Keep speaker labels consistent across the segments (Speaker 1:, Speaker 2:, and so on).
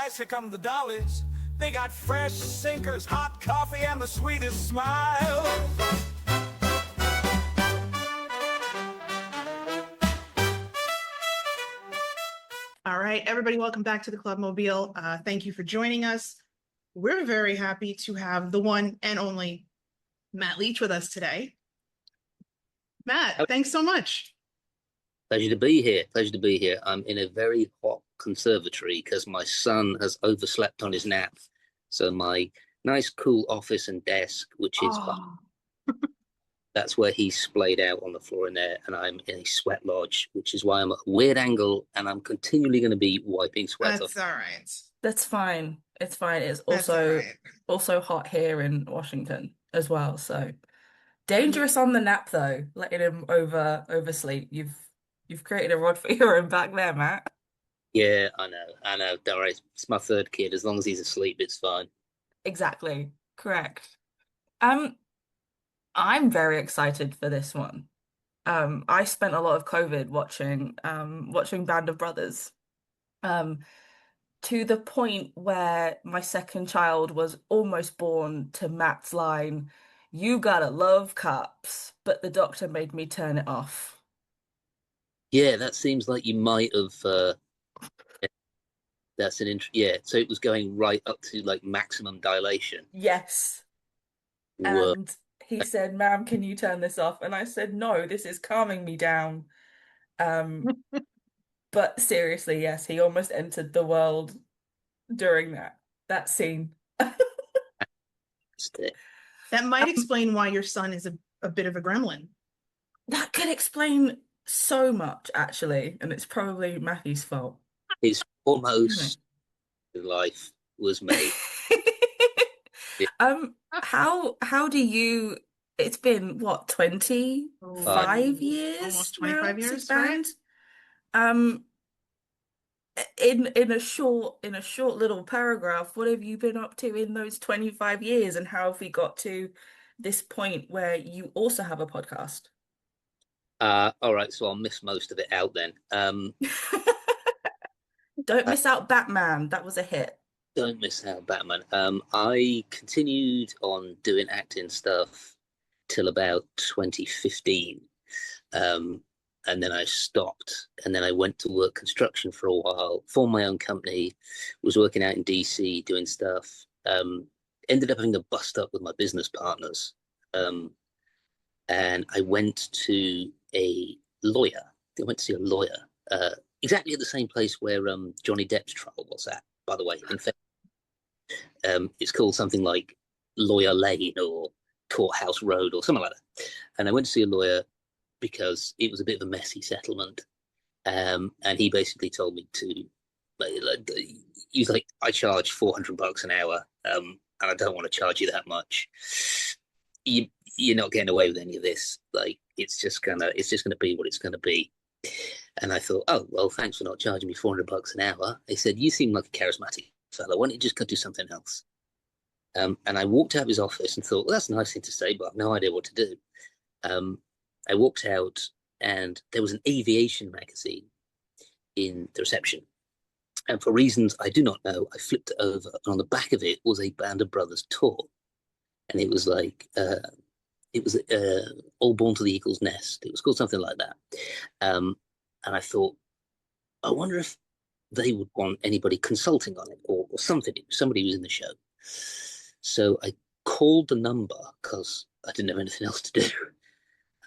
Speaker 1: guys, here come the dollies. They got fresh sinkers, hot coffee, and the sweetest smile.
Speaker 2: All right, everybody, welcome back to the Clubmobile. Thank you for joining us. We're very happy to have the one and only Matt Leitch with us today. Matt, thanks so much.
Speaker 3: Pleasure to be here. Pleasure to be here. I'm in a very hot conservatory because my son has overslept on his nap. So my nice, cool office and desk, which is that's where he's splayed out on the floor in there, and I'm in a sweat lodge, which is why I'm at a weird angle, and I'm continually going to be wiping sweat off.
Speaker 2: That's all right.
Speaker 4: That's fine. It's fine. It's
Speaker 2: That's all right.
Speaker 4: also hot here in Washington as well. So dangerous on the nap though, letting him oversleep. You've created a rod for your own back there, Matt.
Speaker 3: Yeah, I know. Don't worry. It's my third kid. As long as he's asleep, it's fine.
Speaker 4: Exactly. Correct. I'm very excited for this one. I spent a lot of COVID watching Band of Brothers. To the point where my second child was almost born to Matt's line, "You gotta love cops," but the doctor made me turn it off.
Speaker 3: Yeah, that seems like you might have. That's an yeah. So it was going right up to like maximum dilation.
Speaker 4: Yes.
Speaker 3: Whoa.
Speaker 4: And he said, "Ma'am, can you turn this off?" And I said, "No, this is calming me down." But seriously, yes, he almost entered the world during that scene.
Speaker 2: That might explain why your son is a bit of a gremlin.
Speaker 4: That could explain so much, actually, and it's probably Matthew's fault.
Speaker 3: His almost life was made.
Speaker 4: How do you? It's been what, 25 years?
Speaker 2: Almost 25 years,
Speaker 4: band?
Speaker 2: Right?
Speaker 4: In a short little paragraph, what have you been up to in those 25 years, and how have we got to this point where you also have a podcast?
Speaker 3: All right, so I'll miss most of it out then.
Speaker 4: Don't miss out Batman. That was a hit.
Speaker 3: Don't miss out Batman. I continued on doing acting stuff till about 2015. And then I stopped, and then I went to work construction for a while, formed my own company, was working out in DC doing stuff. Ended up having a bust up with my business partners. And I went to a lawyer. I went to see a lawyer, exactly at the same place where Johnny Depp's trial was at, by the way. In fact, it's called something like Lawyer Lane or Courthouse Road or something like that. And I went to see a lawyer because it was a bit of a messy settlement. And he basically told me to, he was like, "I charge $400 an hour, and I don't want to charge you that much. You're not getting away with any of this. Like, it's just gonna be what it's gonna be." And I thought, oh, well, thanks for not charging me $400 an hour. He said, "You seem like a charismatic fellow. Why don't you just go do something else?" And I walked out of his office and thought, well, that's a nice thing to say, but I've no idea what to do. I walked out, and there was an aviation magazine in the reception. And for reasons I do not know, I flipped it over, and on the back of it was a Band of Brothers tour. And it was like, All Born to the Eagle's Nest. It was called something like that. And I thought, I wonder if they would want anybody consulting on it or something. Somebody was in the show. So I called the number because I didn't have anything else to do.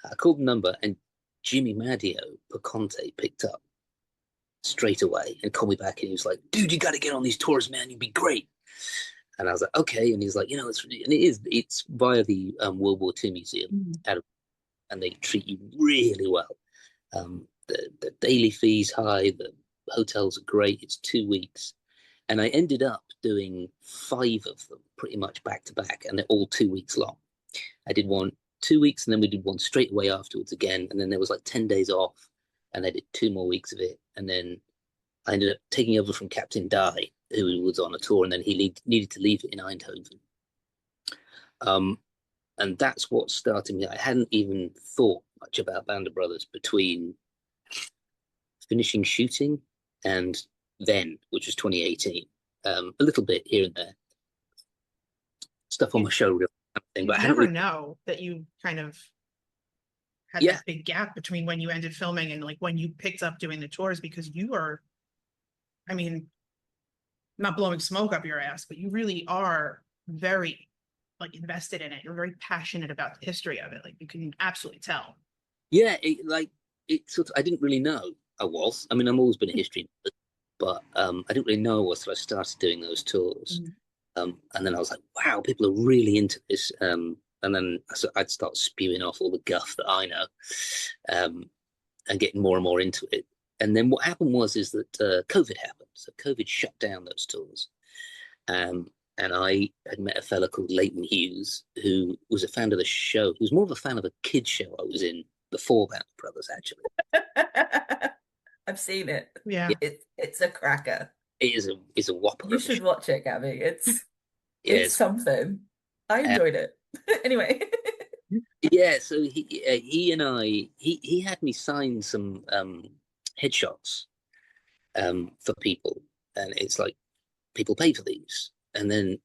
Speaker 3: I called the number, and Jimmy Madio Perconte picked up straight away and called me back, and he was like, "Dude, you got to get on these tours, man. You'd be great." And I was like, "Okay." And he's like, it's via the World War II Museum, and they treat you really well. The daily fee's high, the hotels are great. It's 2 weeks. And I ended up doing 5 of them pretty much back to back, and they're all 2 weeks long. I did one 2 weeks, and then we did one straight away afterwards again. And then there was like 10 days off, and I did 2 more weeks of it. And then I ended up taking over from Captain Dye, who was on a tour, and then he needed to leave it in Eindhoven. And that's what started me. I hadn't even thought much about Band of Brothers between finishing shooting and then, which was 2018. a little bit here and there, stuff on my show reel kind of thing, but I
Speaker 2: You
Speaker 3: hadn't
Speaker 2: never
Speaker 3: really,
Speaker 2: know that you kind of had
Speaker 3: yeah,
Speaker 2: that big gap between when you ended filming and like when you picked up doing the tours, because you are, I mean, not blowing smoke up your ass, but you really are very like invested in it. You're very passionate about the history of it. Like you can absolutely tell.
Speaker 3: yeah, it sort of, I didn't really know I was. I mean, I've always been a history nerd, but I didn't really know I was till I started doing those tours.
Speaker 2: Mhm.
Speaker 3: And then I was like, wow, people are really into this. And then I'd start spewing off all the guff that I know, and getting more and more into it. And then what happened is that COVID happened. So COVID shut down those tours. And I had met a fella called Leighton Hughes, who was a fan of the show. He was more of a fan of a kid show I was in before Band of Brothers, actually.
Speaker 4: I've seen it.
Speaker 2: Yeah.
Speaker 4: It's a cracker.
Speaker 3: It is a whopper
Speaker 4: You
Speaker 3: of a
Speaker 4: should
Speaker 3: show.
Speaker 4: watch it, Gabby. It's
Speaker 3: Yes.
Speaker 4: something. I
Speaker 3: Uh,
Speaker 4: enjoyed it. Anyway.
Speaker 3: yeah, so he had me sign some headshots for people, and it's like people pay for these, and then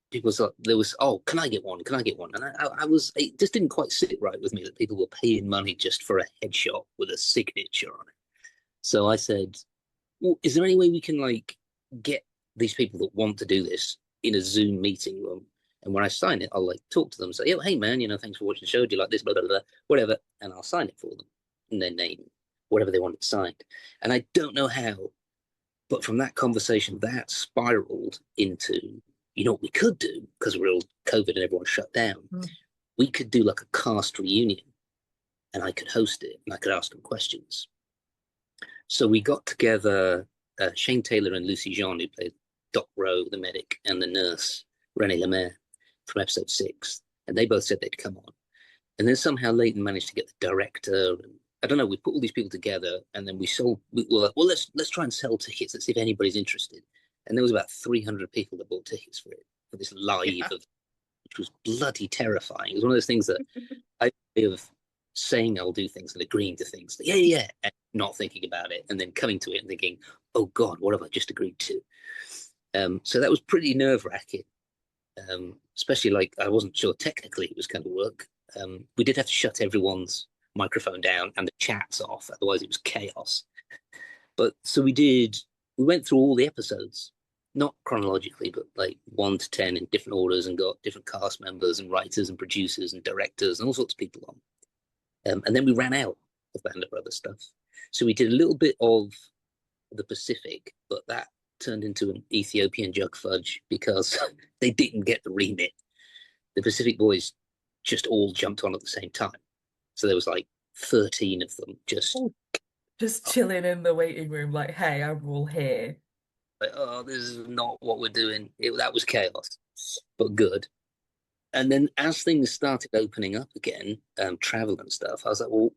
Speaker 3: people was like, there was, oh, can I get one? Can I get one? And I was, it just didn't quite sit right with me that people were paying money just for a headshot with a signature on it. So I said, well, is there any way we can like get these people that want to do this in a Zoom meeting room? And when I sign it, I'll like talk to them, say, "Yeah, hey man, thanks for watching the show. Do you like this? Blah blah blah, whatever." And I'll sign it for them in their name, whatever they want it signed. And I don't know how, but from that conversation, that spiraled into, what we could do, because we're all COVID and everyone shut down.
Speaker 2: Mm.
Speaker 3: We could do like a cast reunion, and I could host it, and I could ask them questions. So we got together Shane Taylor and Lucy Jean, who played Doc Rowe, the medic, and the nurse, Renee Lemaire, from episode 6. And they both said they'd come on. And then somehow Leighton managed to get the director. And I don't know, we put all these people together, and then we were like, well, let's try and sell tickets. Let's see if anybody's interested. And there was about 300 people that bought tickets for it, for this live event, which was bloody terrifying. It was one of those things that I of saying I'll do things and agreeing to things. Yeah, and not thinking about it, and then coming to it and thinking, oh God, what have I just agreed to? So that was pretty nerve-wracking, especially like I wasn't sure technically it was going to work. We did have to shut everyone's microphone down and the chats off, otherwise it was chaos. But so we went through all the episodes, not chronologically, but like 1 to 10 in different orders, and got different cast members and writers and producers and directors and all sorts of people on. And then we ran out of Band of Brothers stuff. So we did a little bit of the Pacific, but that turned into an Ethiopian jug fudge because they didn't get the remit. The Pacific boys just all jumped on at the same time. So there was like 13 of them
Speaker 4: Just chilling in the waiting room, like, hey, I'm all here.
Speaker 3: like, oh, this is not what we're doing. That was chaos, but good. And then as things started opening up again, travel and stuff, I was like, well,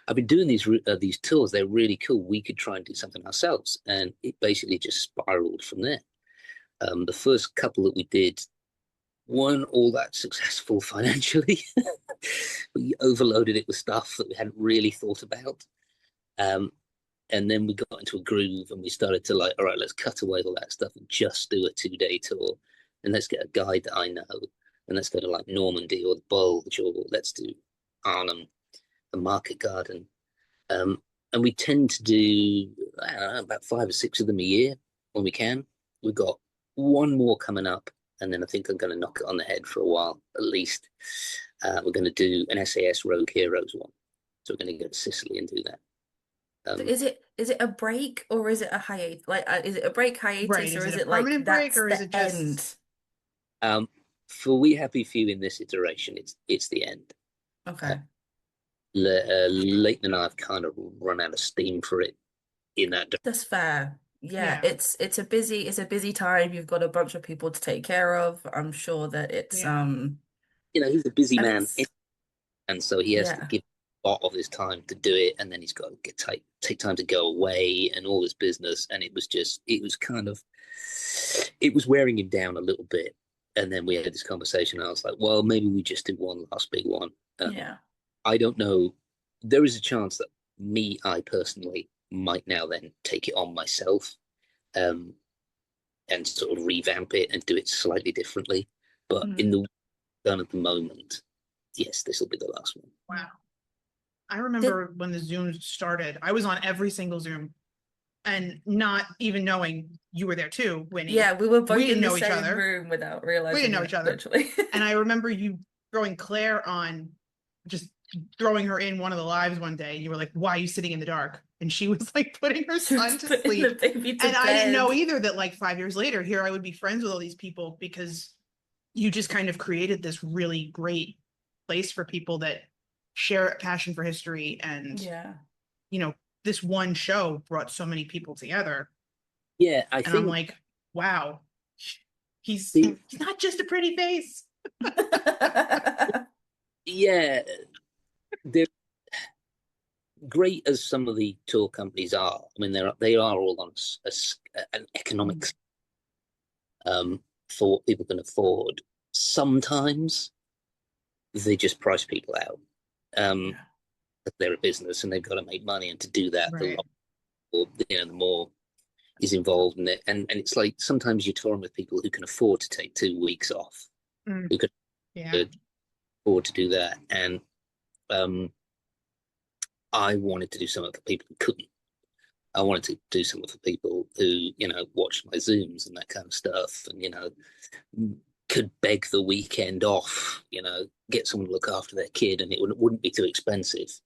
Speaker 3: I've been doing these tours. They're really cool. We could try and do something ourselves. And it basically just spiraled from there. The first couple that we did weren't all that successful financially. We overloaded it with stuff that we hadn't really thought about. And then we got into a groove, and we started to like, all right, let's cut away all that stuff and just do a 2-day tour. And let's get a guide that I know. And let's go to like Normandy or the Bulge, or let's do Arnhem, the Market Garden. And we tend to do, I don't know, about 5 or 6 of them a year when we can. We've got one more coming up, and then I think I'm going to knock it on the head for a while, at least. We're going to do an SAS Rogue Heroes one. So we're going to go to Sicily and do that.
Speaker 4: Is it a break or is it a hiatus? Like, is it a break hiatus,
Speaker 2: Right.
Speaker 4: or
Speaker 2: Is
Speaker 4: is
Speaker 2: it a
Speaker 4: it like
Speaker 2: permanent break,
Speaker 4: that's
Speaker 2: or is
Speaker 4: the
Speaker 2: it just
Speaker 4: end?
Speaker 3: For We Happy Few in this iteration, it's the end.
Speaker 4: Okay.
Speaker 3: Leighton and I have kind of run out of steam for it in that direction.
Speaker 4: That's fair. Yeah,
Speaker 2: Yeah.
Speaker 4: it's a busy time. You've got a bunch of people to take care of. I'm sure that it's
Speaker 2: Yeah.
Speaker 3: He's a busy
Speaker 4: and
Speaker 3: man,
Speaker 4: it's
Speaker 3: and so he has to
Speaker 4: yeah.
Speaker 3: give a lot of his time to do it, and then he's got to take time to go away and all this business. And it was wearing him down a little bit. And then we had this conversation, and I was like, well, maybe we just do one last big one.
Speaker 4: Yeah.
Speaker 3: I don't know. There is a chance that I personally might now then take it on myself. and sort of revamp it and do it slightly differently. But in the done at the moment, yes, this will be the last one.
Speaker 2: Wow. I remember when the Zoom started, I was on every single Zoom and not even knowing you were there too, Winnie.
Speaker 4: Yeah, we were both
Speaker 2: didn't
Speaker 4: in the
Speaker 2: know each
Speaker 4: same
Speaker 2: other.
Speaker 4: room without realizing
Speaker 2: We didn't know
Speaker 4: it,
Speaker 2: each other.
Speaker 4: literally.
Speaker 2: And I remember you throwing Claire on, just throwing her in one of the lives one day. And you were like, why are you sitting in the dark? And she was like putting her
Speaker 4: She was
Speaker 2: son to
Speaker 4: putting
Speaker 2: sleep.
Speaker 4: the baby to
Speaker 2: And I didn't know
Speaker 4: bed.
Speaker 2: either that like 5 years later, here I would be friends with all these people because you just kind of created this really great place for people that share a passion for history. And,
Speaker 4: Yeah.
Speaker 2: you know, this one show brought so many people together.
Speaker 3: Yeah, I
Speaker 2: And
Speaker 3: think
Speaker 2: I'm like, wow, he's
Speaker 3: the-
Speaker 2: not just a pretty face.
Speaker 3: yeah, they're great as some of the tour companies are. I mean, they are all on an economic for what people can afford. Sometimes they just price people out. They're a business and they've got to make money, and to do that,
Speaker 2: Right.
Speaker 3: the more is involved in it. And it's like sometimes you're touring with people who can afford to take 2 weeks off, who can afford to do that. And I wanted to do something for people who couldn't. I wanted to do something for people who, watched my Zooms and that kind of stuff, and, could beg the weekend off, get someone to look after their kid, and it wouldn't be too expensive.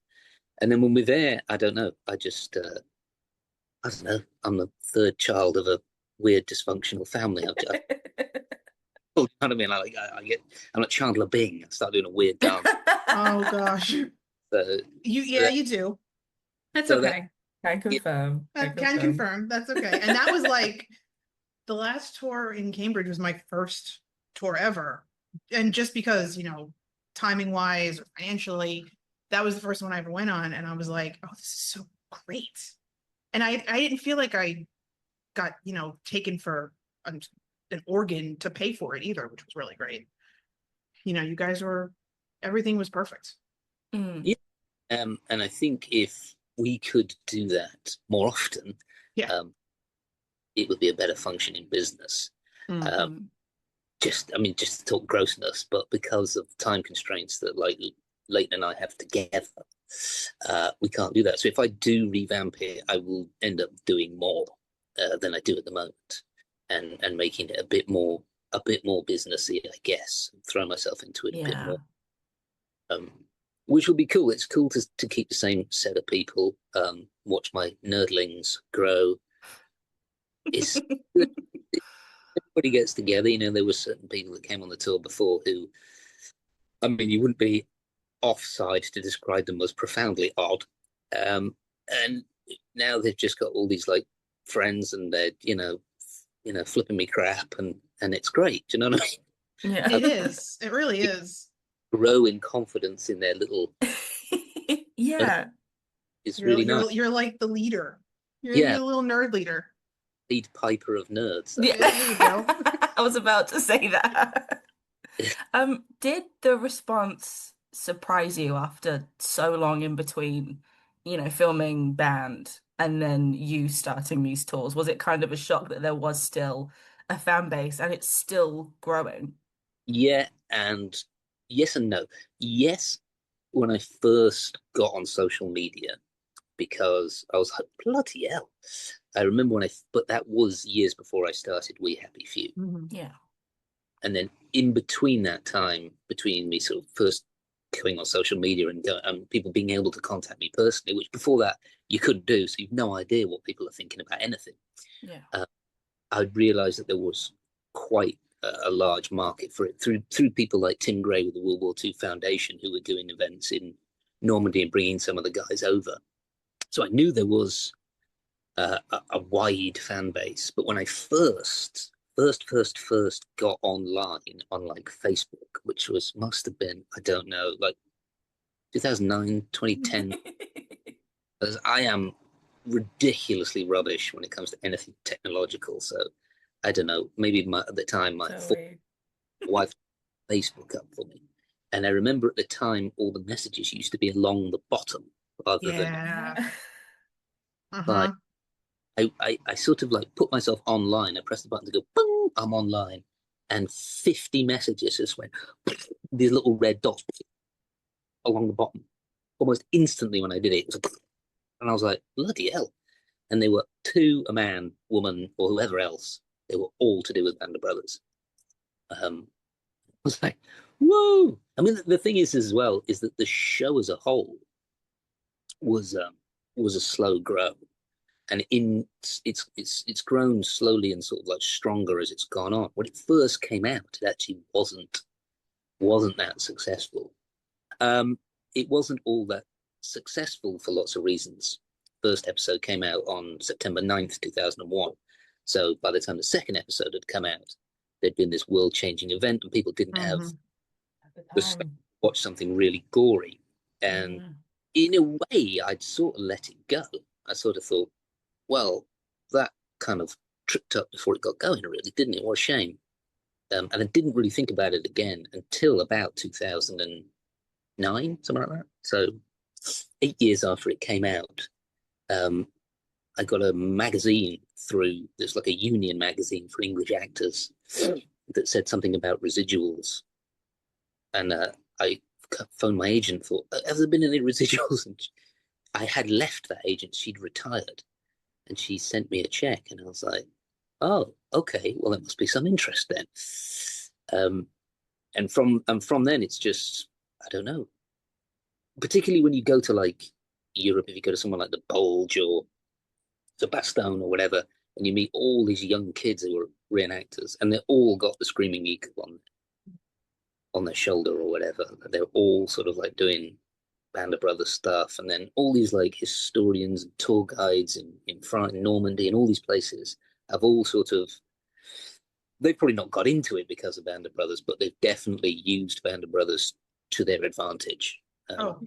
Speaker 3: And then when we're there, I don't know. I don't know. I'm the third child of a weird dysfunctional family. You know what I mean? I'm like Chandler Bing. I start doing a weird dance.
Speaker 2: Oh gosh.
Speaker 3: So
Speaker 2: you do. That's
Speaker 3: so
Speaker 2: okay.
Speaker 4: Can confirm.
Speaker 2: Can confirm. That's okay. And that was like the last tour in Cambridge was my first tour ever. And just because, timing wise or financially, that was the first one I ever went on. And I was like, oh, this is so great. And I didn't feel like I got, taken for an organ to pay for it either, which was really great. You guys everything was perfect.
Speaker 3: Yeah. And I think if we could do that more often, it would be a better functioning business. Just to talk grossness, but because of time constraints that Leighton and I have together, we can't do that. So if I do revamp it, I will end up doing more than I do at the moment, and making it a bit more businessy, I guess. Throw myself into it a bit more, which will be cool. It's cool to keep the same set of people. Watch my nerdlings grow. It's everybody gets together. There were certain people that came on the tour before who, I mean, you wouldn't be offside to describe them as profoundly odd. And now they've just got all these friends, and they're flipping me crap, and it's great. Do you know what I
Speaker 4: mean? Yeah,
Speaker 2: it is. It really is.
Speaker 3: Grow in confidence in their little.
Speaker 4: Yeah,
Speaker 3: it's really nice.
Speaker 2: You're like the leader. You're the little nerd leader.
Speaker 3: Lead Piper of nerds.
Speaker 2: Yeah, there you go.
Speaker 4: I was about to say that. Did the response surprise you after so long in between, filming Band and then you starting these tours? Was it kind of a shock that there was still a fan base and it's still growing?
Speaker 3: Yeah, and yes and no. Yes, when I first got on social media, because I was like, bloody hell. I remember but that was years before I started We Happy Few.
Speaker 4: Yeah.
Speaker 3: And then in between that time, between me sort of first going on social media and people being able to contact me personally, which before that you couldn't do, so you've no idea what people are thinking about anything.
Speaker 4: Yeah.
Speaker 3: I realized that there was quite a large market for it through people like Tim Gray with the World War II Foundation, who were doing events in Normandy and bringing some of the guys over. So I knew there was a wide fan base. But when I first got online on Facebook, which must have been, I don't know, 2009, 2010, because I am ridiculously rubbish when it comes to anything technological. So I don't know, maybe at the time my wife Facebook up for me. And I remember at the time all the messages used to be along the bottom rather than I sort of like put myself online. I pressed the button to go, boom, I'm online. And 50 messages just went, these little red dots along the bottom. Almost instantly when I did it, it was like, and I was like, bloody hell. And they were a man, woman, or whoever else. They were all to do with Band of Brothers. I was like, whoa. I mean, the thing is as well, is that the show as a whole was a slow grow. And it's grown slowly and sort of like stronger as it's gone on. When it first came out, it actually wasn't that successful. It wasn't all that successful for lots of reasons. First episode came out on September 9th, 2001. So by the time the second episode had come out, there'd been this world-changing event and people didn't have to watch something really gory. And in a way, I'd sort of let it go. I sort of thought, well, that kind of tripped up before it got going, really, didn't it? What a shame. And I didn't really think about it again until about 2009, something like that. So 8 years after it came out, I got a magazine through, there's like a union magazine for English actors that said something about residuals. And I phoned my agent, thought, have there been any residuals? And I had left that agent, she'd retired. And she sent me a check, and I was like, oh, okay, well, there must be some interest then. And from then, it's just, I don't know. Particularly when you go to like Europe, if you go to somewhere like the Bulge or the Bastogne or whatever, and you meet all these young kids who are reenactors, and they all got the Screaming Eagle on their shoulder or whatever. They're all sort of like doing Band of Brothers stuff, and then all these like historians and tour guides in France, Normandy, and all these places have all sort of, they've probably not got into it because of Band of Brothers, but they've definitely used Band of Brothers to their advantage.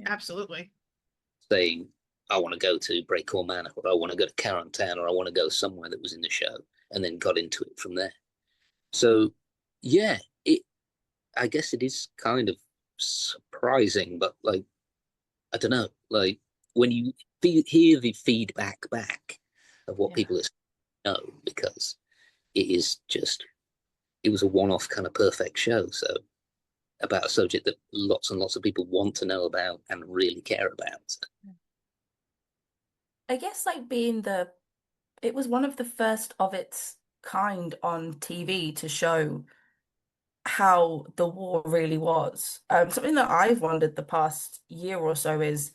Speaker 2: Absolutely.
Speaker 3: Saying, I want to go to Breakour Manor, or I want to go to Carentan, or I want to go somewhere that was in the show, and then got into it from there. So, yeah, I guess it is kind of surprising, but like, I don't know, like when you hear the feedback back of what people know, because it is just, it was a one-off kind of perfect show. So about a subject that lots and lots of people want to know about and really care about.
Speaker 4: I guess like it was one of the first of its kind on TV to show how the war really was. Something that I've wondered the past year or so is,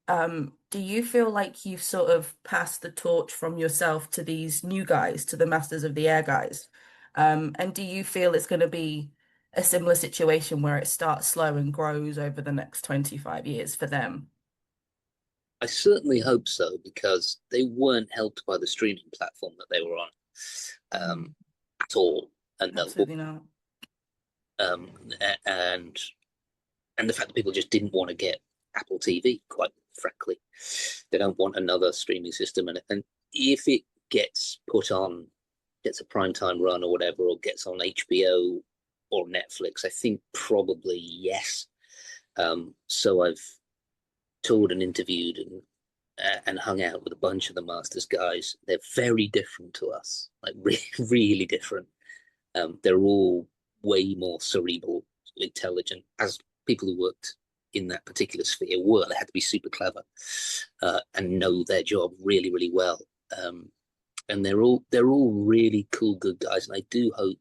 Speaker 4: do you feel like you've sort of passed the torch from yourself to these new guys, to the Masters of the Air guys? And do you feel it's going to be a similar situation where it starts slow and grows over the next 25 years for them?
Speaker 3: I certainly hope so, because they weren't helped by the streaming platform that they were on at all. And
Speaker 4: Absolutely not.
Speaker 3: And the fact that people just didn't want to get Apple TV, quite frankly. They don't want another streaming system. And if it gets put on, gets a primetime run or whatever, or gets on HBO or Netflix, I think probably yes. So I've toured and interviewed and hung out with a bunch of the Masters guys. They're very different to us, like really, really different. They're all way more cerebral, intelligent, as people who worked in that particular sphere were. They had to be super clever and know their job really, really well. And they're all really cool, good guys. And I do hope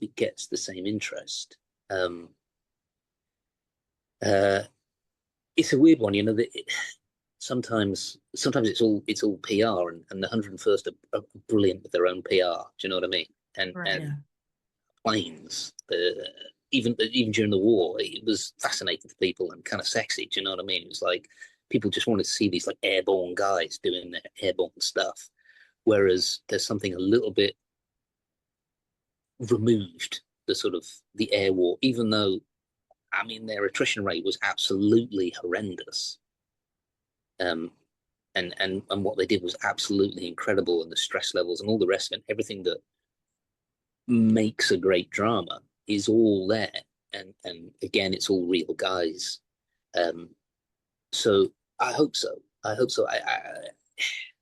Speaker 3: it gets the same interest. It's a weird one, you know. That sometimes it's all PR, and the 101st are brilliant with their own PR. Do you know what I mean? And planes, even during the war, it was fascinating to people and kind of sexy. Do you know what I mean? It was like people just wanted to see these like airborne guys doing their airborne stuff, whereas there's something a little bit removed, the sort of the air war, even though, I mean, their attrition rate was absolutely horrendous. And what they did was absolutely incredible, and the stress levels and all the rest of it, everything that makes a great drama is all there. And again, it's all real guys. So I hope so.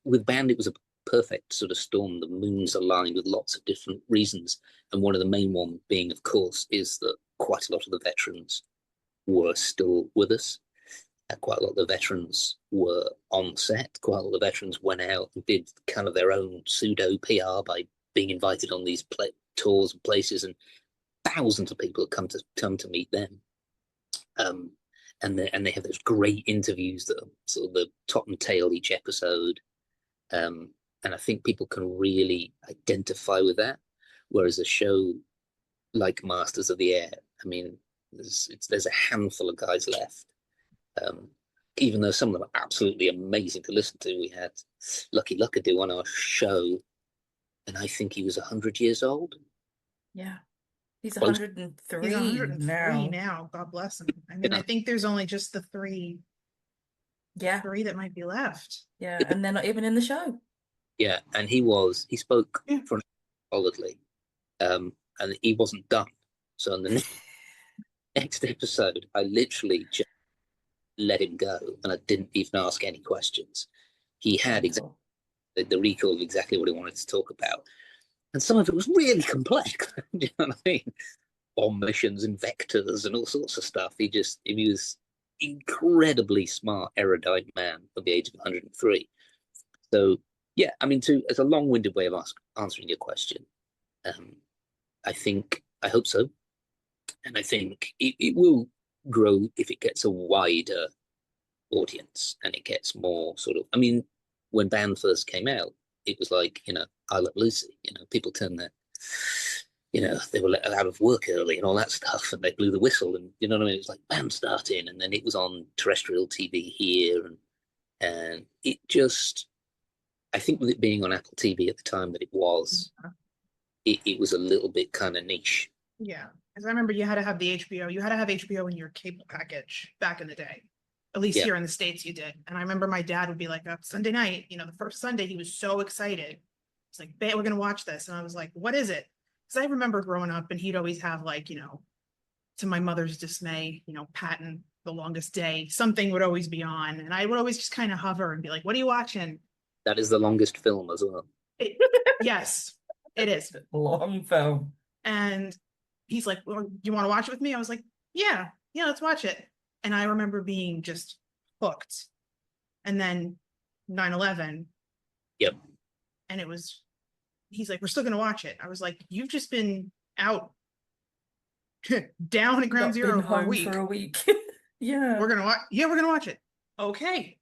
Speaker 3: with band, it was a perfect sort of storm. The moons aligned with lots of different reasons, and one of the main one being, of course, is that quite a lot of the veterans were still with us. Quite a lot of the veterans were on set. Quite a lot of the veterans went out and did kind of their own pseudo PR by being invited on these tours and places, and thousands of people have come to meet them. And they have those great interviews that are sort of the top and tail each episode. And I think people can really identify with that. Whereas a show like Masters of the Air, I mean, there's a handful of guys left. Even though some of them are absolutely amazing to listen to. We had Lucky Lucka do on our show, and I think he was 100 years old.
Speaker 4: Yeah. He's
Speaker 3: Close.
Speaker 4: 103
Speaker 2: He's 103
Speaker 4: now.
Speaker 2: now. God bless him. I mean, I think there's only just the three
Speaker 4: Yeah.
Speaker 2: that might be left.
Speaker 4: Yeah. And they're not even in the show.
Speaker 3: Yeah, and he spoke for an hour solidly, and he wasn't done. So in the next episode, I literally just let him go, and I didn't even ask any questions. He had exactly the recall of exactly what he wanted to talk about, and some of it was really complex. Do you know what I mean? Bomb missions and vectors and all sorts of stuff. He was incredibly smart, erudite man at the age of 103. So yeah, I mean, as a long-winded way of answering your question, I hope so, and I think it will grow if it gets a wider audience and it gets more sort of. I mean, when Band first came out, it was like, I Love Lucy. People turned their, they were let out of work early and all that stuff, and they blew the whistle, and you know what I mean. It was like Band starting, and then it was on terrestrial TV here, and it just. I think with it being on Apple TV at the time that it was, it was a little bit kind of niche.
Speaker 2: Yeah, because I remember you had to have the HBO. You had to have HBO in your cable package back in the day. At least here in the States you did. And I remember my dad would be like, Sunday night, the first Sunday, he was so excited. He's like, "Babe, we're going to watch this." And I was like, "What is it?" Because I remember growing up and he'd always have like, to my mother's dismay, Patton, The Longest Day, something would always be on. And I would always just kind of hover and be like, "What are you watching?"
Speaker 3: That is the longest film as well.
Speaker 2: Yes, it is.
Speaker 4: Long film.
Speaker 2: And he's like, "Well, you want to watch it with me?" I was like, yeah, let's watch it. And I remember being just hooked. And then 9/11.
Speaker 3: Yep.
Speaker 2: And he's like, "We're still going to watch it." I was like, "You've just been out down at ground zero for a week.
Speaker 4: Yeah.
Speaker 2: We're going to watch it. Okay.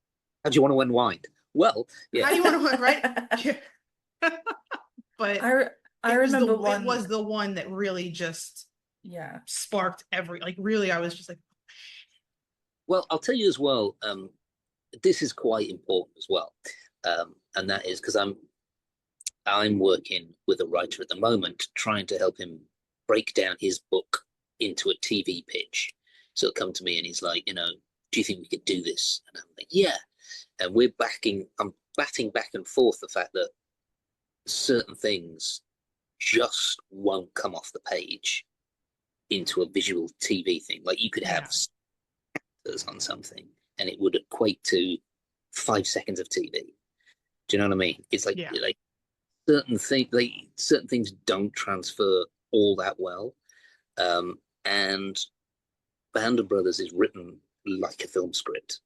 Speaker 3: How do you want to unwind? Well, yeah.
Speaker 2: How do you want to, right? Yeah. But
Speaker 4: I remember
Speaker 2: it was the one that really just sparked really, I was just like.
Speaker 3: Well, I'll tell you as well, this is quite important as well. And that is because I'm working with a writer at the moment, trying to help him break down his book into a TV pitch. So he'll come to me and he's like, do you think we could do this? And I'm like, yeah. And I'm batting back and forth the fact that certain things just won't come off the page into a visual TV thing. Like you could have actors on something and it would equate to 5 seconds of TV. Do you know what I mean? It's like, certain things don't transfer all that well. And Band of Brothers is written like a film script.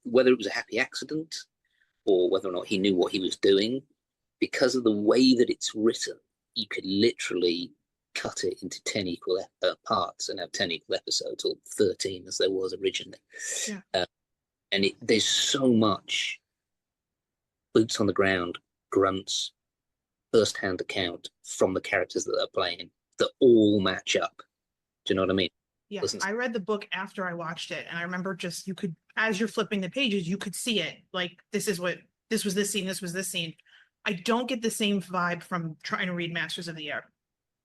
Speaker 3: Whether it was a happy accident or whether or not he knew what he was doing, because of the way that it's written, you could literally cut it into 10 equal parts and have 10 equal episodes, or 13 as there was originally. Yeah. And there's so much boots on the ground, grunts, first-hand account from the characters that they're playing that all match up. Do you know what I mean?
Speaker 2: Yeah, I read the book after I watched it, and I remember you could, as you're flipping the pages, you could see it. Like, this was this scene, this was this scene. I don't get the same vibe from trying to read Masters of the Air.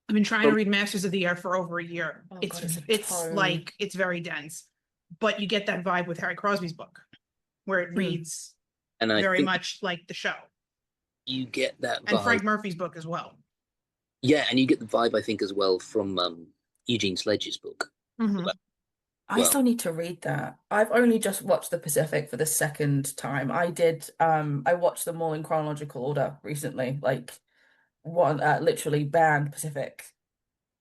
Speaker 2: I've been trying to read Masters of the Air for over a year.
Speaker 4: Oh,
Speaker 2: it's very dense, but you get that vibe with Harry Crosby's book, where it reads very much like the show.
Speaker 3: You get that vibe.
Speaker 2: And Frank Murphy's book as well.
Speaker 3: Yeah, and you get the vibe, I think, as well from Eugene Sledge's book.
Speaker 2: Mm-hmm.
Speaker 4: I
Speaker 3: well.
Speaker 4: still need to read that. I've only just watched The Pacific for the second time. I watched them all in chronological order recently, like one literally banned Pacific,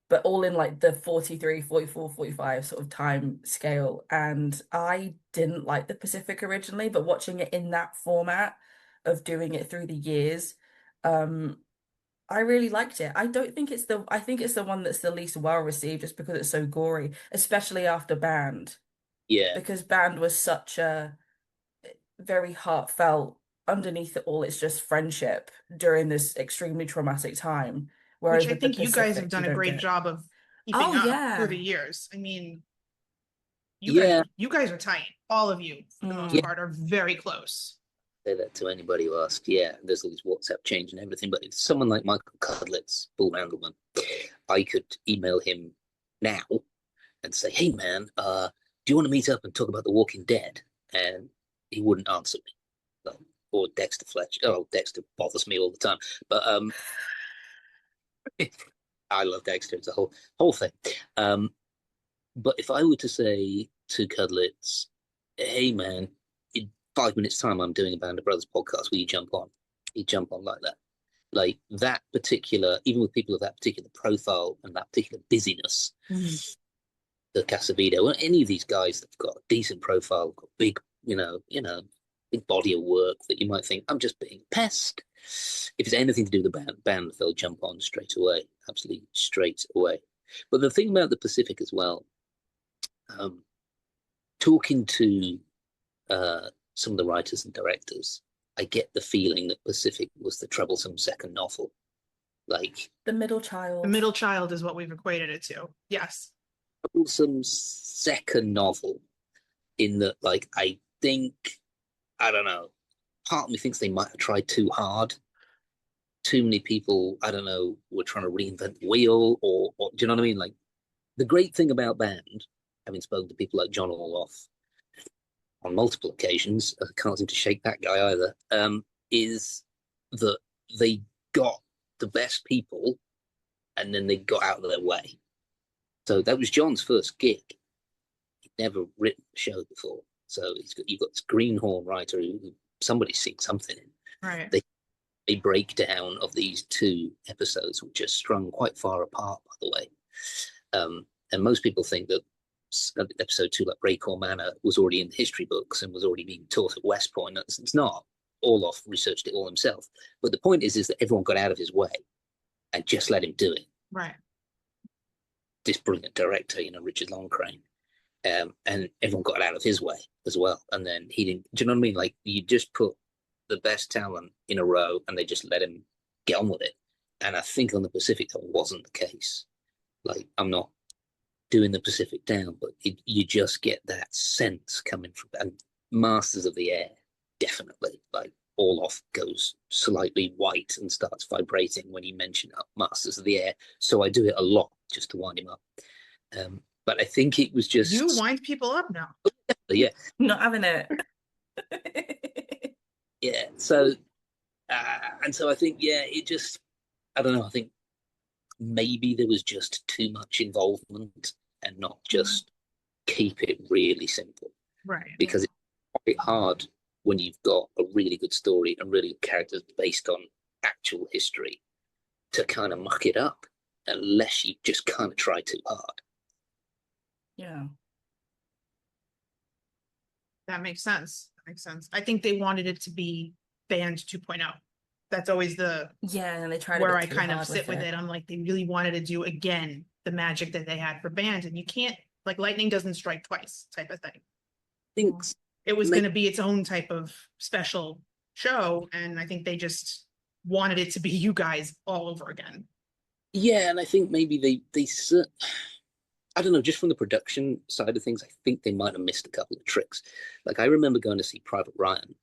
Speaker 4: but all in like the 43, 44, 45 sort of time scale. And I didn't like The Pacific originally, but watching it in that format of doing it through the years, um, I really liked it. I think it's the one that's the least well received just because it's so gory, especially after Band,
Speaker 3: Yeah,
Speaker 4: because Band was such a very heartfelt, underneath it all, it's just friendship during this extremely traumatic time.
Speaker 2: Which
Speaker 4: Whereas
Speaker 2: I
Speaker 4: with the
Speaker 2: think you guys have
Speaker 4: Pacific, you
Speaker 2: done a
Speaker 4: don't
Speaker 2: great
Speaker 4: get.
Speaker 2: job of keeping
Speaker 4: Oh
Speaker 2: up through
Speaker 4: yeah.
Speaker 2: the years. I mean,
Speaker 3: yeah,
Speaker 2: you guys are tight. All of you, for the most
Speaker 3: yeah.
Speaker 4: Mm.
Speaker 2: part, are very close.
Speaker 3: Say that to anybody who asks. Yeah, there's all these WhatsApp change and everything. But if someone like Michael Cudlett's Bull Randleman, I could email him now and say, "Hey, man, do you want to meet up and talk about The Walking Dead?" And he wouldn't answer me. Like, or Dexter Fletcher. Oh, Dexter bothers me all the time. But I love Dexter. It's a whole thing. Um, but if I were to say to Cudlitz, "Hey, man, in 5 minutes' time, I'm doing a Band of Brothers podcast. Will you jump on?" He'd jump on like that. Like that particular, even with people of that particular profile and that particular busyness,
Speaker 4: Mm.
Speaker 3: the Casavedo, or any of these guys that've got a decent profile, got big, big body of work that you might think, I'm just being a pest. If it's anything to do with the band, they'll jump on straight away, absolutely straight away. But the thing about the Pacific as well, um, talking to some of the writers and directors, I get the feeling that Pacific was the troublesome second novel. Like,
Speaker 4: The middle
Speaker 2: The
Speaker 4: child.
Speaker 2: middle child is what we've equated it to. Yes.
Speaker 3: troublesome second novel in that, like, I don't know, part of me thinks they might have tried too hard. Too many people, I don't know, were trying to reinvent the wheel, or do you know what I mean? Like, the great thing about Band, having spoken to people like John Orloff on multiple occasions, I can't seem to shake that guy either, is that they got the best people and then they got out of their way. So that was John's first gig. He'd never written a show before. So you've got this greenhorn writer who somebody's seen something in.
Speaker 2: Right.
Speaker 3: A breakdown of these two episodes, which are strung quite far apart, by the way. And most people think that episode 2, like Raycor Manor, was already in the history books and was already being taught at West Point. It's not. Orloff researched it all himself. But the point is that everyone got out of his way and just let him do it.
Speaker 2: Right.
Speaker 3: This brilliant director, Richard Longcrane. And everyone got out of his way as well. And then he didn't, do you know what I mean? Like, you just put the best talent in a row and they just let him get on with it. And I think on the Pacific, that wasn't the case. Like, I'm not doing the Pacific down, but you just get that sense coming from, and Masters of the Air, definitely. Like, Orloff goes slightly white and starts vibrating when you mention Masters of the Air. So I do it a lot just to wind him up. But I think it was just,
Speaker 2: You wind people up now.
Speaker 3: yeah,
Speaker 4: Not having it.
Speaker 3: yeah. So, and so I think, yeah, it just, I don't know. I think maybe there was just too much involvement and not just keep it really simple,
Speaker 2: Right.
Speaker 3: because it's quite hard when you've got a really good story and really good characters based on actual history to kind of muck it up unless you just kind of try too hard.
Speaker 4: Yeah.
Speaker 2: That makes sense. That makes sense. I think they wanted it to be Band 2.0. That's always
Speaker 4: Yeah, and they tried a
Speaker 2: where
Speaker 4: bit
Speaker 2: I
Speaker 4: too
Speaker 2: kind of
Speaker 4: hard
Speaker 2: sit with it. I'm like, they really wanted to do again the magic that they had for Band, and you can't, like, lightning doesn't strike twice type of thing.
Speaker 3: I think
Speaker 2: It was
Speaker 3: Make-
Speaker 2: going to be its own type of special show, and I think they just wanted it to be you guys all over again.
Speaker 3: yeah, and I think maybe they I don't know, just from the production side of things, I think they might have missed a couple of tricks. Like, I remember going to see Private Ryan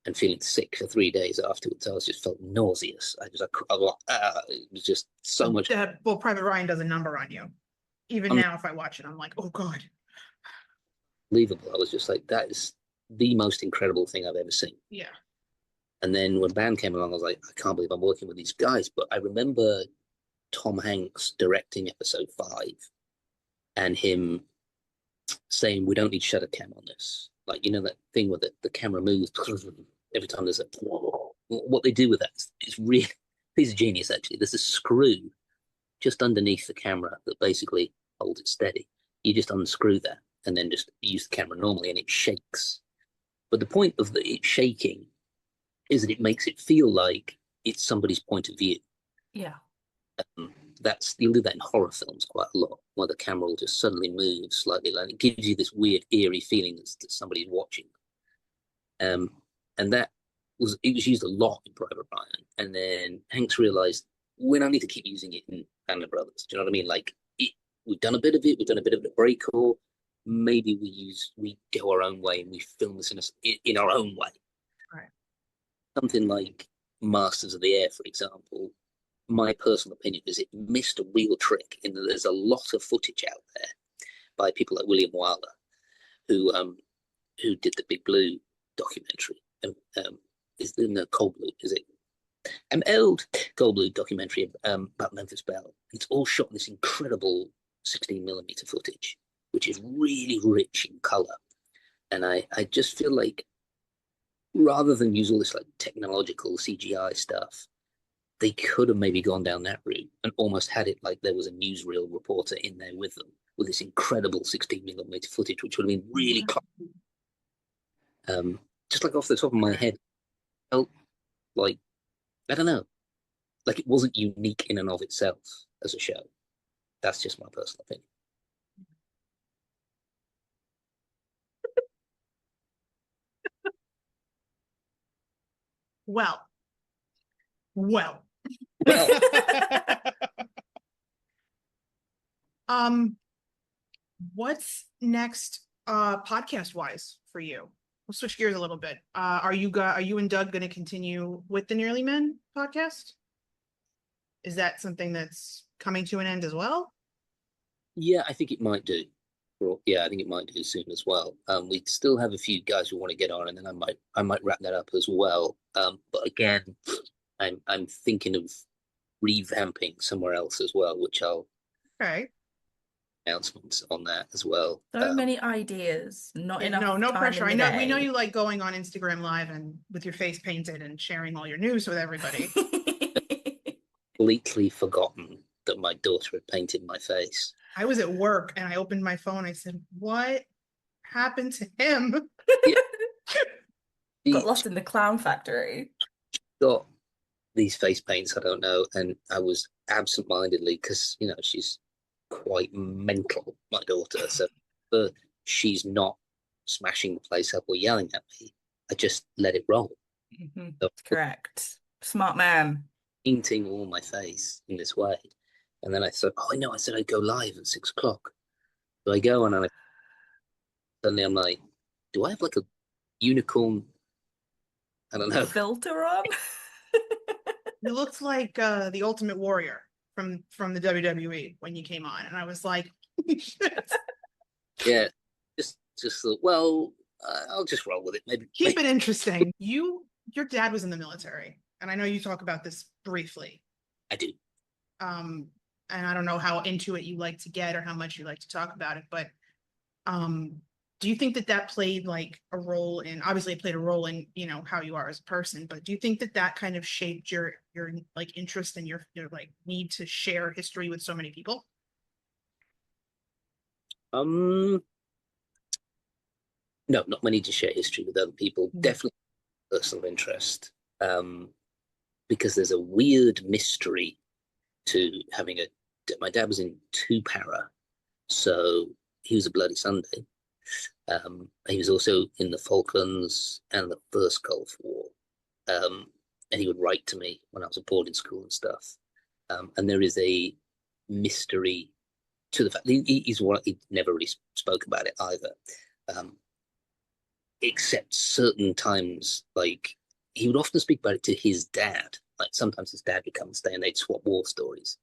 Speaker 3: and feeling sick for 3 days afterwards. I just felt nauseous. It was just so much.
Speaker 2: Well, Private Ryan does a number on you. Even now, if I watch it, I'm like, oh God.
Speaker 3: Unbelievable. I was just like, that is the most incredible thing I've ever seen.
Speaker 2: Yeah.
Speaker 3: And then when Band came along, I was like, I can't believe I'm working with these guys. But I remember Tom Hanks directing episode 5 and him saying we don't need shutter cam on this. Like, you know, that thing where the camera moves every time there's a. What they do with that is really piece of genius, actually. There's a screw just underneath the camera that basically holds it steady. You just unscrew that and then just use the camera normally and it shakes. But the point of it shaking is that it makes it feel like it's somebody's point of view.
Speaker 4: Yeah.
Speaker 3: You'll do that in horror films quite a lot, where the camera will just suddenly move slightly, like it gives you this weird eerie feeling that somebody's watching. And it was used a lot in Private Ryan, and then Hanks realized we don't need to keep using it in Band of Brothers. Do you know what I mean? Like we've done a bit of it, we've done a bit of the break-all. Maybe we go our own way and we film this in our own way.
Speaker 2: Right.
Speaker 3: Something like Masters of the Air, for example. My personal opinion is it missed a real trick in that there's a lot of footage out there by people like William Wyler, who did the Big Blue documentary. Is in the Cold Blue, is it? An old Cold Blue documentary about Memphis Belle. It's all shot in this incredible 16mm footage, which is really rich in color. And I just feel like rather than use all this like technological CGI stuff, they could have maybe gone down that route and almost had it like there was a newsreel reporter in there with them with this incredible 16mm footage, which would have been really just like off the top of my head, felt like, I don't know, like it wasn't unique in and of itself as a show. That's just my personal opinion.
Speaker 2: Well. What's next podcast wise for you? We'll switch gears a little bit. Are you and Doug going to continue with the Nearly Men podcast? Is that something that's coming to an end as well?
Speaker 3: Yeah, I think it might do. Yeah, I think it might do soon as well. We still have a few guys who want to get on, and then I might wrap that up as well. But again, I'm thinking of revamping somewhere else as well, which I'll announcements on that as well.
Speaker 4: So many ideas, not enough.
Speaker 2: No
Speaker 4: time
Speaker 2: pressure.
Speaker 4: in the
Speaker 2: We know
Speaker 4: day.
Speaker 2: you like going on Instagram Live and with your face painted and sharing all your news with everybody.
Speaker 3: Completely forgotten that my daughter had painted my face.
Speaker 2: I was at work and I opened my phone. I said, "What happened to him?"
Speaker 4: Got lost in the clown factory.
Speaker 3: Got these face paints, I don't know, and I was absent-mindedly, because you know she's quite mental, my daughter, so she's not smashing the place up or yelling at me. I just let it roll. So,
Speaker 4: correct. Smart man.
Speaker 3: Painting all my face in this way. And then I thought, oh, I know, I said I'd go live at 6 o'clock. So I go and suddenly I'm like, do I have like a unicorn? I don't know.
Speaker 4: Filter on?
Speaker 2: You looked like the Ultimate Warrior from the WWII when you came on. And I was like, shit.
Speaker 3: Yeah, just thought, well, I'll just roll with it. Maybe
Speaker 2: keep it interesting. Your dad was in the military, and I know you talk about this briefly.
Speaker 3: I do.
Speaker 2: And I don't know how into it you like to get or how much you like to talk about it, but do you think that played like a role in, obviously it played a role in, you know, how you are as a person, but do you think that kind of shaped your like interest and your like need to share history with so many people?
Speaker 3: No, not many to share history with other people. Definitely personal interest. Because there's a weird mystery to having my dad was in 2 para, so he was a Bloody Sunday. He was also in the Falklands and the First Gulf War. And he would write to me when I was at boarding school and stuff. And there is a mystery to the fact he never really spoke about it either. Except certain times, like he would often speak about it to his dad. Like sometimes his dad would come and stay and they'd swap war stories.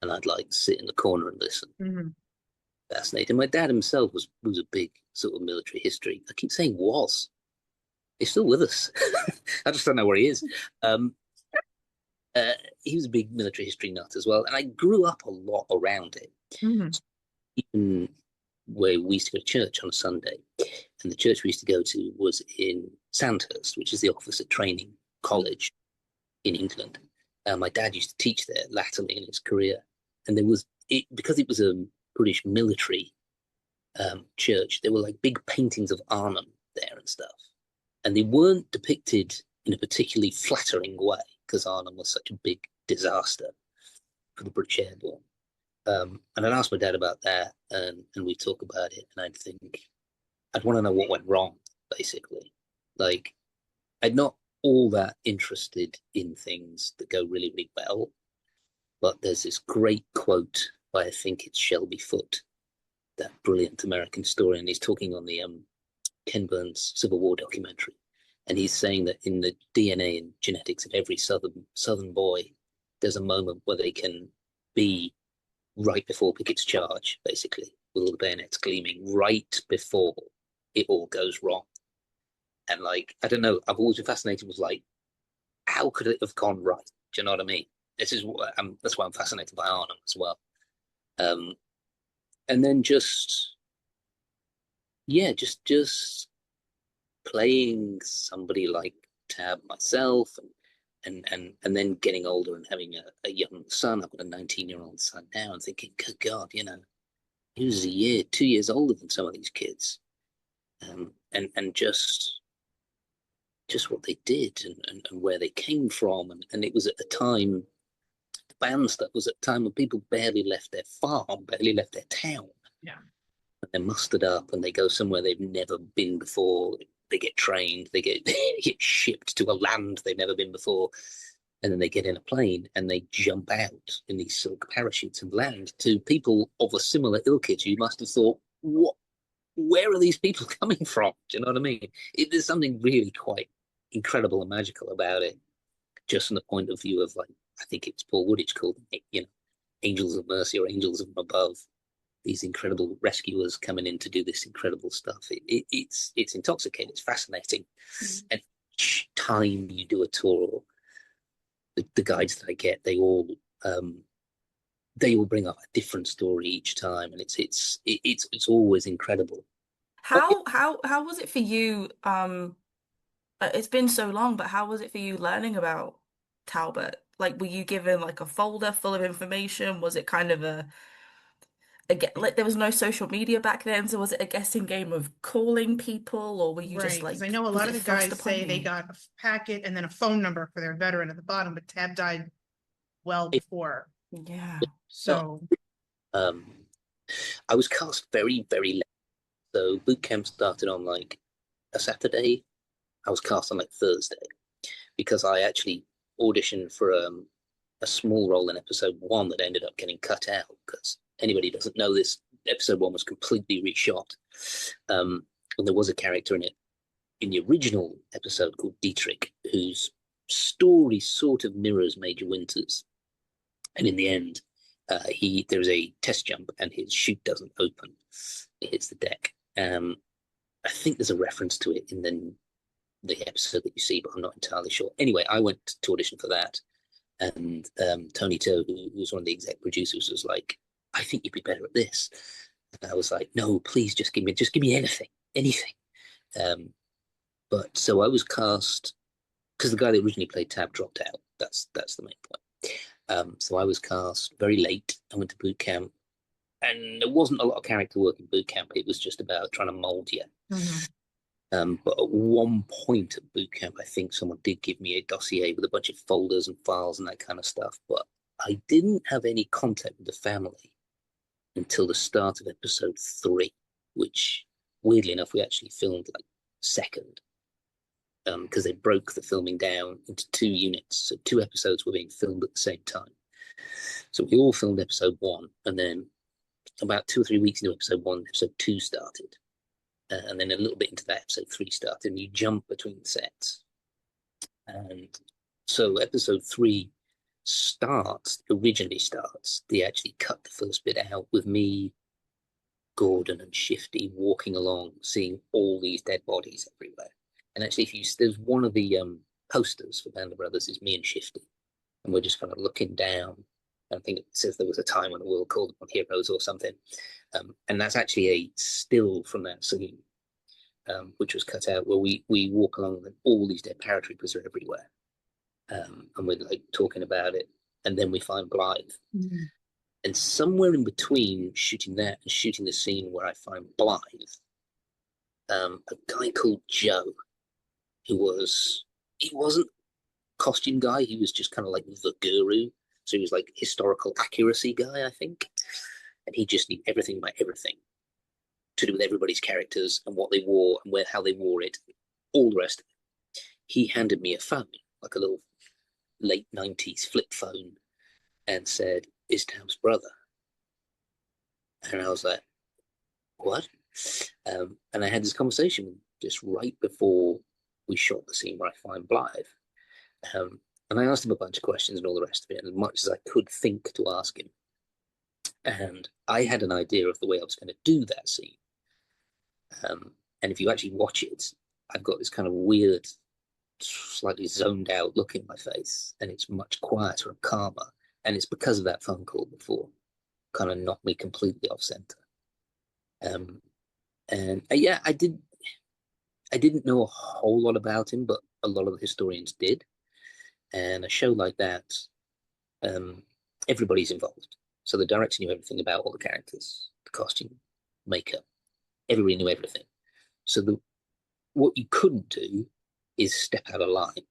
Speaker 3: And I'd like sit in the corner and listen. Mm-hmm. Fascinating. My dad himself was a big sort of military history. I keep saying was. He's still with us. I just don't know where he is. He was a big military history nut as well. And I grew up a lot around it. Mm-hmm. So even where we used to go to church on a Sunday, and the church we used to go to was in Sandhurst, which is the Officer Training College in England. My dad used to teach there latterly in his career, and because it was a British military church. There were like big paintings of Arnhem there and stuff, and they weren't depicted in a particularly flattering way because Arnhem was such a big disaster for the British Airborne. And I'd ask my dad about that, and we'd talk about it, and I'd want to know what went wrong, basically. Like, I'm not all that interested in things that go really, really well, but there's this great quote by, I think it's Shelby Foote, that brilliant American historian. He's talking on the Ken Burns Civil War documentary, and he's saying that in the DNA and genetics of every Southern boy, there's a moment where they can be right before Pickett's charge, basically, with all the bayonets gleaming, right before it all goes wrong. And like, I don't know, I've always been fascinated with like, how could it have gone right? Do you know what I mean? That's why I'm fascinated by Arnhem as well. And then just playing somebody like Tab myself, and then getting older and having a young son. I've got a 19-year-old son now, and thinking, good God, you know, he was 2 years older than some of these kids, and just what they did and where they came from, and it was at the time. The band stuff was at a time when people barely left their farm, barely left their town.
Speaker 2: Yeah.
Speaker 3: And they're mustered up and they go somewhere they've never been before. They get trained, they get shipped to a land they've never been before, and then they get in a plane and they jump out in these silk parachutes and land to people of a similar ilk. You must have thought, where are these people coming from? Do you know what I mean? There's something really quite incredible and magical about it, just from the point of view of, like, I think it's Paul Wooditch called it, you know, angels of mercy or angels from above. These incredible rescuers coming in to do this incredible stuff. It's intoxicating. It's fascinating. Mm-hmm. And each time you do a tour, the guides that I get, they all bring up a different story each time, and it's always incredible.
Speaker 4: How was it for you? It's been so long, but how was it for you learning about Talbot? Like, were you given like a folder full of information? Was it kind of like there was no social media back then, so was it a guessing game of calling people, or were you just like?
Speaker 2: Because I know a lot of the guys say they got a packet and then a phone number for their veteran at the bottom, but Tab died well before.
Speaker 4: Yeah.
Speaker 2: So
Speaker 3: I was cast very, very late. So boot camp started on like a Saturday. I was cast on like Thursday because I actually auditioned for a small role in episode 1 that ended up getting cut out because anybody doesn't know this, episode 1 was completely reshot. And there was a character in it in the original episode called Dietrich, whose story sort of mirrors Major Winter's. And in the end, there's a test jump and his chute doesn't open. It hits the deck. I think there's a reference to it in the episode that you see, but I'm not entirely sure. Anyway, I went to audition for that. And Tony Toe, who was one of the exec producers, was like, I think you'd be better at this. And I was like, no, please just give me anything. But so I was cast because the guy that originally played Tab dropped out. That's the main point. So I was cast very late. I went to boot camp, and there wasn't a lot of character work in boot camp. It was just about trying to mold you. Mm-hmm. But at one point at boot camp, I think someone did give me a dossier with a bunch of folders and files and that kind of stuff. But I didn't have any contact with the family until the start of episode 3, which, weirdly enough, we actually filmed like second, because they broke the filming down into 2 units. So 2 episodes were being filmed at the same time. So we all filmed episode 1, and then about 2 or 3 weeks into episode 1, episode 2 started. And then a little bit into that, episode 3 started, and you jump between sets. And so episode 3 originally starts, they actually cut the first bit out with me, Gordon and Shifty walking along, seeing all these dead bodies everywhere. And actually, there's one of the posters for Band of Brothers is me and Shifty, and we're just kind of looking down I think it says there was a time when the world called upon heroes or something. And that's actually a still from that scene, which was cut out, where we walk along and all these dead paratroopers are everywhere. And we're like talking about it. And then we find Blythe.
Speaker 2: Mm-hmm.
Speaker 3: And somewhere in between shooting that and shooting the scene where I find Blythe, a guy called Joe, he wasn't a costume guy, he was just kind of like the guru. So he was like historical accuracy guy, I think. And he just knew everything about everything to do with everybody's characters and what they wore and how they wore it, all the rest of it. He handed me a phone, like a little late 90s flip phone, and said, "Is Tam's brother?" And I was like, "What?" And I had this conversation just right before we shot the scene where I find Blythe. And I asked him a bunch of questions and all the rest of it, and as much as I could think to ask him. And I had an idea of the way I was going to do that scene. And if you actually watch it, I've got this kind of weird, slightly zoned out look in my face, and it's much quieter and calmer. And it's because of that phone call before, kind of knocked me completely off center. And yeah, I didn't know a whole lot about him, but a lot of the historians did. And a show like that, everybody's involved. So the director knew everything about all the characters, the costume, makeup. Everybody knew everything. So what you couldn't do is step out of line.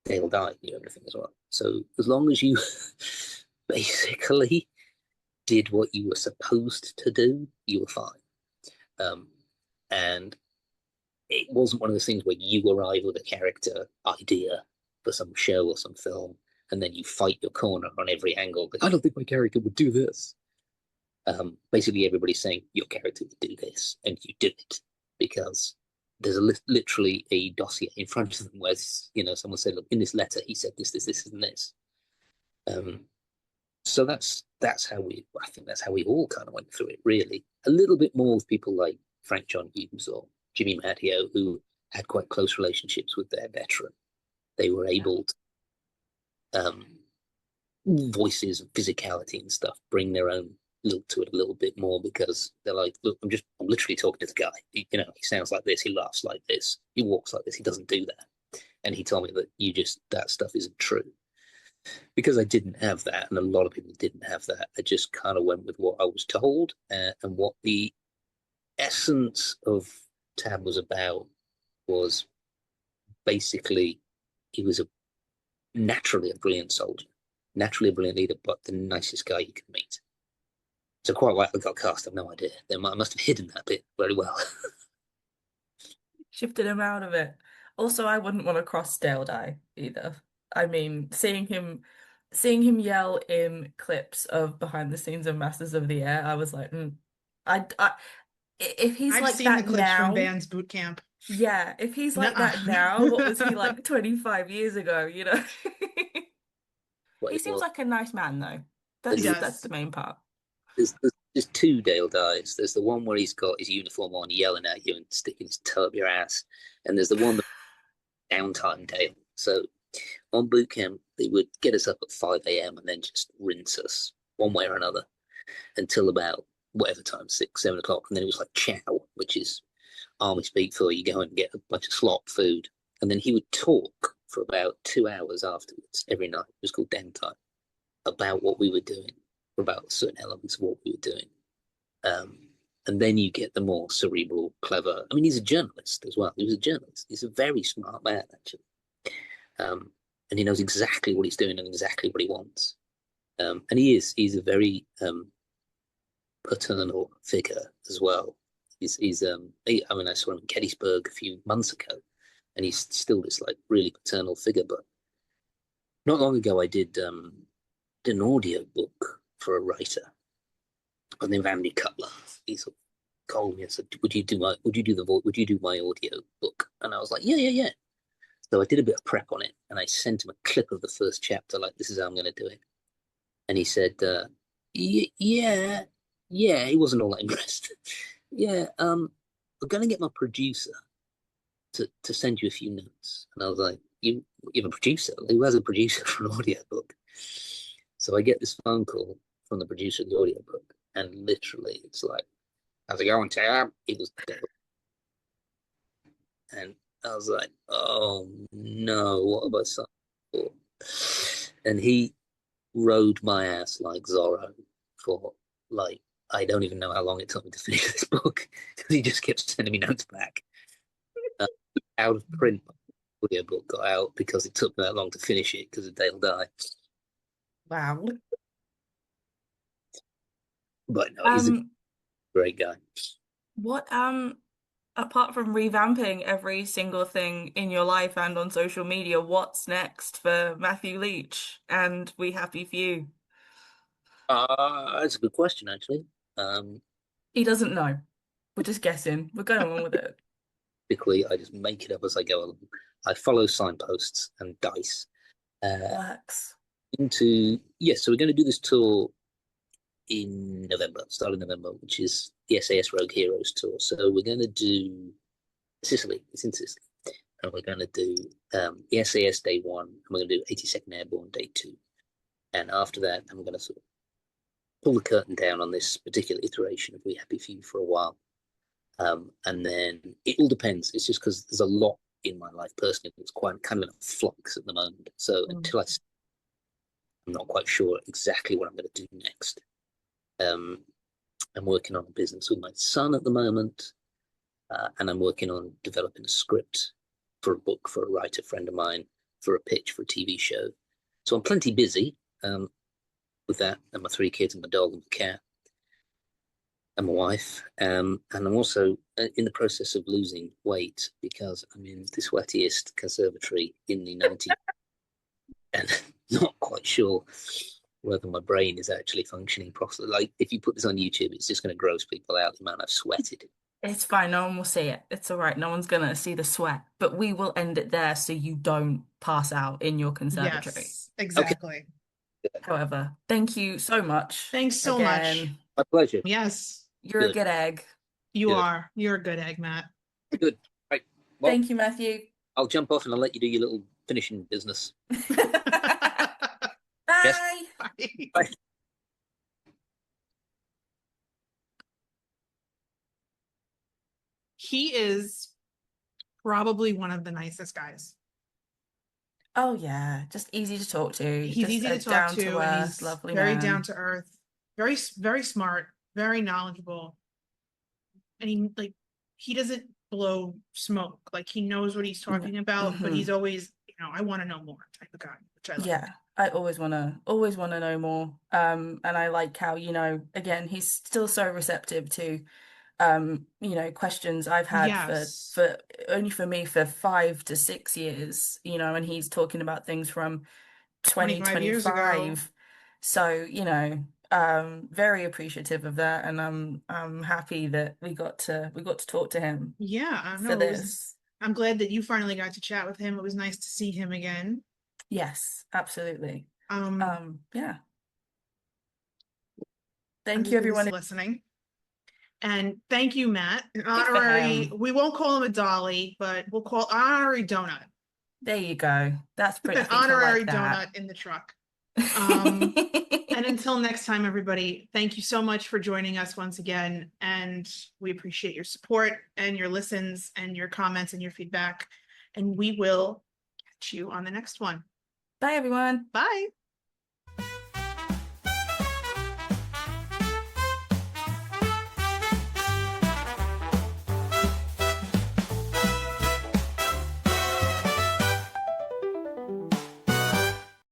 Speaker 3: Dale Dye knew everything as well. So as long as you basically did what you were supposed to do, you were fine. And it wasn't one of those things where you arrive with a character idea for some show or some film, and then you fight your corner on every angle. Like, I don't think my character would do this. Basically, everybody's saying your character would do this, and you do it because there's literally a dossier in front of them where someone said, "Look, in this letter, he said this, and this." So that's how I think that's how we all kind of went through it. Really, a little bit more with people like Frank John Hughes or Jimmy Matteo, who had quite close relationships with their veteran. They were able to voices and physicality and stuff bring their own look to it a little bit more, because they're like, "Look, I'm literally talking to the guy. He sounds like this, he laughs like this, he walks like this, he doesn't do that." And he told me that that stuff isn't true. Because I didn't have that, and a lot of people didn't have that, I just kind of went with what I was told, and what the essence of Tab was about was basically he was naturally a brilliant soldier, naturally a brilliant leader, but the nicest guy you could meet. So quite why I got cast, I've no idea. I must have hidden that bit very well.
Speaker 4: Shifted him out of it. Also, I wouldn't want to cross Dale Dye either. I mean, seeing him yell in clips of behind the scenes of Masters of the Air, I was like, I if he's
Speaker 2: I've
Speaker 4: like
Speaker 2: seen the
Speaker 4: that
Speaker 2: clips from
Speaker 4: now,
Speaker 2: Band's boot camp.
Speaker 4: yeah, if he's like
Speaker 2: Nuh-uh.
Speaker 4: that now, what was he like 25 years ago, He seems like a nice man though.
Speaker 2: He
Speaker 4: That's
Speaker 2: does.
Speaker 4: the main part.
Speaker 3: There's two Dale Dyes. There's the one where he's got his uniform on, yelling at you and sticking his toe up your ass, and there's the one that downtime Dale. So on boot camp, they would get us up at 5 a.m. and then just rinse us one way or another until about whatever time, 6, 7 o'clock. And then it was like chow, which is army speak for you go and get a bunch of slop food. And then he would talk for about 2 hours afterwards every night. It was called downtime, about what we were doing, about certain elements of what we were doing. And then you get the more cerebral, clever. I mean, he's a journalist as well. He was a journalist. He's a very smart man, actually. And he knows exactly what he's doing and exactly what he wants. And he's a very paternal figure as well. I mean, I saw him in Gettysburg a few months ago, and he's still this like really paternal figure. But not long ago, I did an audio book for a writer by the name of Andy Cutler. He sort of called me and said, would you do my audio book? And I was like, yeah. So I did a bit of prep on it, and I sent him a clip of the first chapter, like, this is how I'm going to do it. And he said, yeah, he wasn't all that impressed. Yeah, we're going to get my producer to send you a few notes. And I was like, you have a producer? Who has a producer for an audio book? So I get this phone call from the producer of the audiobook, and literally it's like, how's it going, Tab? It was dead. And I was like, oh no, what have I signed for? And he rode my ass like Zorro for like, I don't even know how long it took me to finish this book because he just kept sending me notes back. Out of print audiobook got out because it took me that long to finish it because of Dale Die.
Speaker 4: Wow.
Speaker 3: But no, he's a great guy.
Speaker 4: What apart from revamping every single thing in your life and on social media, what's next for Matthew Leitch and We Happy Few?
Speaker 3: That's a good question, actually.
Speaker 4: He doesn't know. We're just guessing. We're going on with it.
Speaker 3: Typically, I just make it up as I go along. I follow signposts and dice.
Speaker 4: Works.
Speaker 3: So we're going to do this tour in November, start of November, which is the SAS Rogue Heroes tour. So we're going to do Sicily. It's in Sicily. And we're going to do the SAS Day 1, and we're going to do 82nd Airborne Day 2. And after that, I'm going to sort of pull the curtain down on this particular iteration of We Happy Few for a while. And then it all depends. It's just because there's a lot in my life personally that's quite kind of in a flux at the moment. So until I'm not quite sure exactly what I'm going to do next. I'm working on a business with my son at the moment, and I'm working on developing a script for a book for a writer friend of mine for a pitch for a TV show. So I'm plenty busy with that, and my 3 kids and my dog and my cat and my wife. And I'm also in the process of losing weight because I'm in the sweatiest conservatory in the 90s and not quite sure whether my brain is actually functioning properly. Like, if you put this on YouTube, it's just going to gross people out, the amount I've sweated.
Speaker 4: It's fine. No one will see it. It's all right. No one's gonna see the sweat. But we will end it there so you don't pass out in your conservatory.
Speaker 2: Yes, exactly.
Speaker 3: Okay.
Speaker 4: However, thank you so much.
Speaker 2: Thanks so much.
Speaker 4: Again.
Speaker 3: My pleasure.
Speaker 2: Yes,
Speaker 4: You're a
Speaker 3: Good.
Speaker 4: good egg.
Speaker 2: you
Speaker 3: Good.
Speaker 2: are. You're a good egg, Matt.
Speaker 3: Good. Right. Well,
Speaker 4: Thank you, Matthew.
Speaker 3: I'll jump off and I'll let you do your little finishing business. Yes.
Speaker 4: Bye.
Speaker 3: Bye.
Speaker 2: He is probably one of the nicest guys.
Speaker 4: Oh yeah, just easy to talk to.
Speaker 2: He's
Speaker 4: Just
Speaker 2: easy
Speaker 4: a
Speaker 2: to talk to, and
Speaker 4: down-to-earth,
Speaker 2: he's
Speaker 4: lovely
Speaker 2: very
Speaker 4: man.
Speaker 2: down to earth, very smart, very knowledgeable, and he doesn't blow smoke. Like, he knows what he's talking about, but he's always, I want to know more type of guy, which I like.
Speaker 4: Yeah, I always wanna know more. And I like how, again, he's still so receptive to questions I've had
Speaker 2: Yes.
Speaker 4: for only for me for 5 to 6 years, and he's talking about things from
Speaker 2: 25 years ago.
Speaker 4: 2025. So, very appreciative of that, and I'm happy that we got to talk to him
Speaker 2: Yeah, I
Speaker 4: for
Speaker 2: know.
Speaker 4: this.
Speaker 2: I'm glad that you finally got to chat with him. It was nice to see him again.
Speaker 4: Yes, absolutely. Yeah. Thank
Speaker 2: Everybody's
Speaker 4: you, everyone.
Speaker 2: listening. And thank you, Matt. An
Speaker 4: for
Speaker 2: honorary,
Speaker 4: him.
Speaker 2: we won't call him a dolly, but we'll call honorary donut.
Speaker 4: There you go. That's pretty. I
Speaker 2: An
Speaker 4: think he'll
Speaker 2: honorary
Speaker 4: like that.
Speaker 2: donut in the truck. And until next time, everybody, thank you so much for joining us once again. And we appreciate your support and your listens and your comments and your feedback. And we will catch you on the next one.
Speaker 4: Bye, everyone.
Speaker 2: Bye.